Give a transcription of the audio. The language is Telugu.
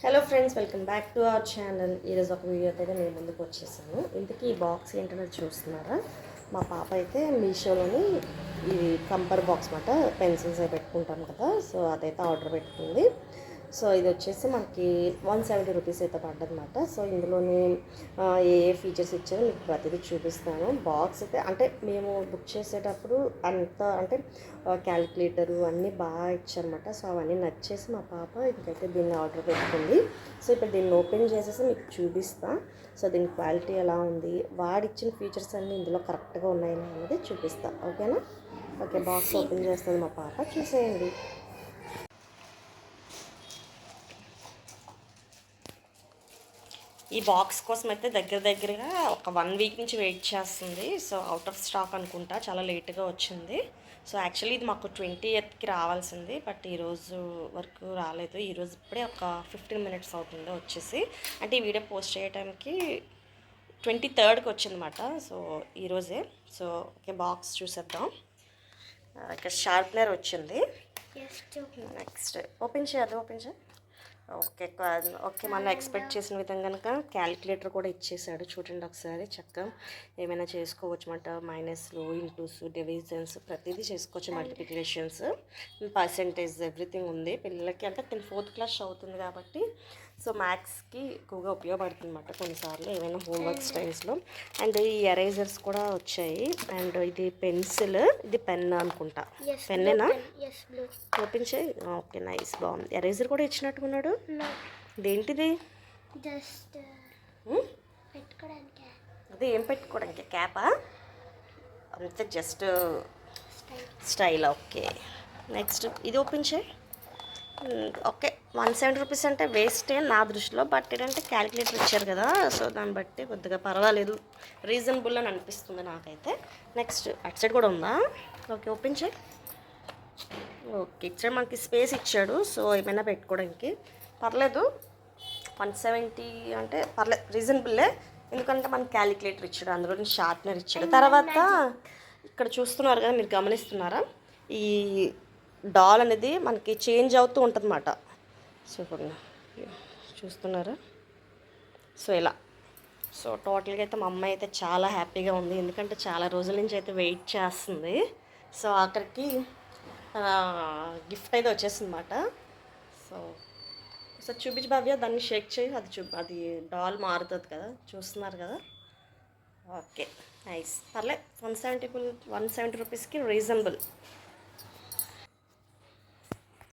Hello friends, welcome back to our channel. ఈరోజు ఒక వీడియోతో అయితే నేను ముందుకు వచ్చేసాను. ఇంతకీ ఈ బాక్స్ ఏంటనే చూస్తున్నారా? మా పాప అయితే మీషోలోని ఈ కంపర్ బాక్స్ మాట పెన్సిల్స్ అవి పెట్టుకుంటాం కదా, సో అదైతే ఆర్డర్ పెట్టుకుంది. సో ఇది వచ్చేసి మనకి 170 రూపీస్ అయితే పడ్డదన్నమాట. సో ఇందులోని ఏ ఏ ఫీచర్స్ ఇచ్చారో మీకు ప్రతిదీ చూపిస్తాను. బాక్స్ అయితే అంటే మేము బుక్ చేసేటప్పుడు అంత అంటే క్యాలిక్యులేటరు అన్నీ బాగా ఇచ్చారన్నమాట. సో అవన్నీ నచ్చేసి మా పాప ఇంకైతే దీన్ని ఆర్డర్ పెట్టుకుంది. సో ఇప్పుడు దీన్ని ఓపెన్ చేసేసి మీకు చూపిస్తా. సో దీని క్వాలిటీ ఎలా ఉంది, వాడిచ్చిన ఫీచర్స్ అన్నీ ఇందులో కరెక్ట్గా ఉన్నాయని అనేది చూపిస్తా. ఓకేనా? ఓకే, బాక్స్ ఓపెన్ చేస్తుంది మా పాప, చూసేయండి. ఈ బాక్స్ కోసం అయితే దగ్గరగా ఒక 1 వీక్ నుంచి వెయిట్ చేస్తుంది. సో అవుట్ ఆఫ్ స్టాక్ అనుకుంటా, చాలా లేట్గా వచ్చింది. సో యాక్చువల్లీ ఇది మాకు 20th రావాల్సింది, బట్ ఈరోజు వరకు రాలేదు. ఈరోజు ఇప్పుడే ఒక 15 మినిట్స్ అవుతుంది వచ్చేసి. అంటే ఈ వీడియో పోస్ట్ చేయడానికి 23కి వచ్చిందన్నమాట. సో ఈరోజే. సో ఓకే, బాక్స్ చూసేద్దాం. ఇక షార్ప్నర్ వచ్చింది. నెక్స్ట్ ఓపెన్ చేయాలి. ఓకే ఓకే, మనం ఎక్స్పెక్ట్ చేసిన విధంగా కనుక క్యాలిక్యులేటర్ కూడా ఇచ్చేసాడు. చూడండి ఒకసారి, చక్కగా ఏమైనా చేసుకోవచ్చు అన్నమాట. మైనస్లు, ఇంటూస్, డివిజన్స్ ప్రతిదీ చేసుకోవచ్చు. మల్టిప్లికేషన్స్, పర్సెంటేజ్ ఎవ్రీథింగ్ ఉంది. పిల్లలకి అంటే 4th క్లాస్ అవుతుంది కాబట్టి సో మ్యాథ్స్కి ఎక్కువగా ఉపయోగపడుతుంది అన్నమాట కొన్నిసార్లు ఏమైనా హోంవర్క్ స్టైల్స్లో. అండ్ ఈ ఎరేజర్స్ కూడా వచ్చాయి. అండ్ ఇది పెన్సిల్, ఇది పెన్ అనుకుంటా. పెన్నేనా? ఓపెన్ చేయి. ఓకే, నైస్, బాగుంది. ఎరేజర్ కూడా ఇచ్చినట్టుకున్నాడు. ఇదేంటిది? అది ఏం పెట్టుకోవడానికి? క్యాపా? అంతే, జస్ట్ స్టైల్. ఓకే, నెక్స్ట్ ఇది ఓపెన్ చేయి. ఓకే, 170 రూపీస్ అంటే వేస్టే నా దృష్టిలో. బట్ ఏంటంటే క్యాలిక్యులేటర్ ఇచ్చారు కదా, సో దాన్ని బట్టి కొద్దిగా పర్వాలేదు, రీజనబుల్ అని అనిపిస్తుంది నాకైతే. నెక్స్ట్ అటు సైడ్ కూడా ఉందా? ఓకే, ఓపెన్ చేయి. ఓకే, ఇచ్చాడు మనకి, స్పేస్ ఇచ్చాడు. సో ఏమైనా పెట్టుకోవడానికి పర్లేదు. 170 అంటే పర్లేదు, రీజనబుల్లే. ఎందుకంటే మనకి క్యాలిక్యులేటర్ ఇచ్చాడు, అందులో షార్ప్నర్ ఇచ్చాడు. తర్వాత ఇక్కడ చూస్తున్నారు కదా, మీరు గమనిస్తున్నారా? ఈ డాల్ అనేది మనకి చేంజ్ అవుతూ ఉంటుంది అన్నమాట. చూడండి, చూస్తున్నారా? సో ఇలా. సో టోటల్గా అయితే మా అమ్మాయి అయితే చాలా హ్యాపీగా ఉంది, ఎందుకంటే చాలా రోజుల నుంచి అయితే వెయిట్ చేస్తుంది. సో ఆఖరికి గిఫ్ట్ అయితే వచ్చేసింది అన్నమాట. సో సో చూపించి భవ్య, దాన్ని షేక్ చేయి. అది డాల్ మారుతుంది కదా, చూస్తున్నారు కదా. ఓకే, నైస్, పర్లేదు. 170 రూపీస్కి రీజనబుల్.